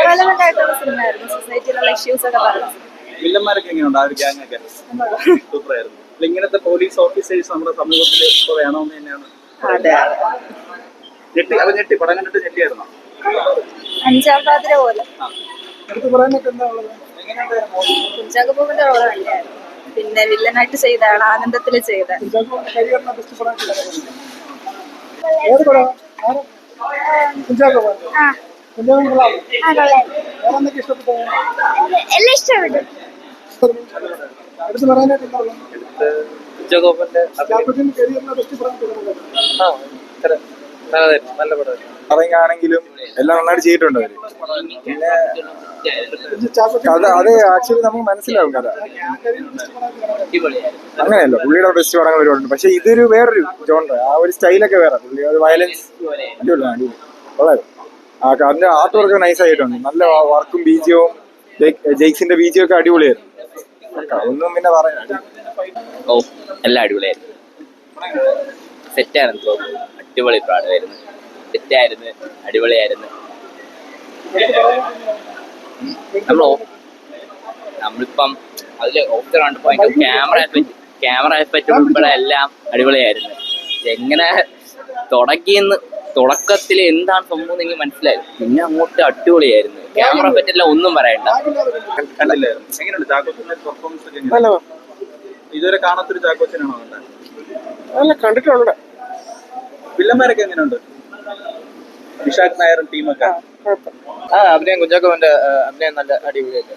Relevant ആയിട്ടുള്ള സിനിമയായിരുന്നു. സൊസൈറ്റിയിലുള്ള issues ഒക്കെ പറഞ്ഞു. വില്ലന്മാരൊക്കെ എങ്ങനെയുണ്ട്? ആ ഒരു ഗ്യാങ് ഒക്കെ സൂപ്പറായിരുന്നു. ഇങ്ങനത്തെ പോലീസ് ഓഫീസേഴ്സ് നമ്മുടെ സമൂഹത്തിൽ ഇപ്പൊ വേണമെന്ന് തന്നെയാണ്. ഞെട്ടി പടം കണ്ടിട്ട് ഞെട്ടിയായിരുന്നോ? അഞ്ചാം പാതിര പോലെ കുഞ്ചാക്കോ ബോബന്റെ റോള് നല്ലതായിരുന്നു. പിന്നെ വില്ലനായിട്ട് ചെയ്താണ് ആനന്ദത്തില് ചെയ്ത എല്ലാം ഇഷ്ടപ്പെട്ടു. നല്ല പടം ആണെങ്കിലും എല്ലാം നന്നായിട്ട് ചെയ്തിട്ടുണ്ട് അവര്. പിന്നെ അത് ആക്ച്വലി നമുക്ക് മനസ്സിലാവും കഥ. അങ്ങനെയല്ല, പുള്ളിയുടെ ബെസ്റ്റ് പടങ്ങൾ ഒരുപാടുണ്ട്. പക്ഷെ ഇതൊരു വേറൊരു ജോണർ, ആ ഒരു സ്റ്റൈലൊക്കെ വേറെ. പുള്ളി ഒരു വയലൻസ് വളരെ അതിന്റെ ആർട്ട് വർക്ക് നൈസ് ആയിട്ടുണ്ട്. നല്ല വർക്കും ബീജിയവും ജെയ്ക്സിന്റെ ബീജിയും ഒക്കെ അടിപൊളിയായിരുന്നു. ഒന്നും പിന്നെ പറയാൻ എല്ലാം അടിപൊളിയായിരുന്നു. സെറ്റായിരുന്നു, അടിപൊളി പ്രാണമായിരുന്നു. സെറ്റായിരുന്നു, അടിപൊളിയായിരുന്നു. നമ്മളിപ്പം അതില് ഓപ്ഷൻ കണ്ടപ്പോ ക്യാമറ എഫക്റ്റ് ഉൾപ്പെടെ എല്ലാം അടിപൊളിയായിരുന്നു. എങ്ങനെ തുടക്കത്തിൽ എന്താണ് സംഭവം എനിക്ക് മനസ്സിലായി. പിന്നെ അങ്ങോട്ട് അടിപൊളിയായിരുന്നു. ക്യാമറ എഫക്റ്റ് എല്ലാം ഒന്നും പറയണ്ട. ഇതുവരെ കാണാത്തൊരു ചാക്കോച്ചനാണോ കണ്ടിട്ടുണ്ട്. വില്ലന്മാരൊക്കെ എങ്ങനെയുണ്ട്? വിശാഖ് നായരും ടീമൊക്കെ അഭിനയം, കുഞ്ചാക്കോന്റെ അഭിനയം നല്ല അടിപൊളിയായിട്ട്.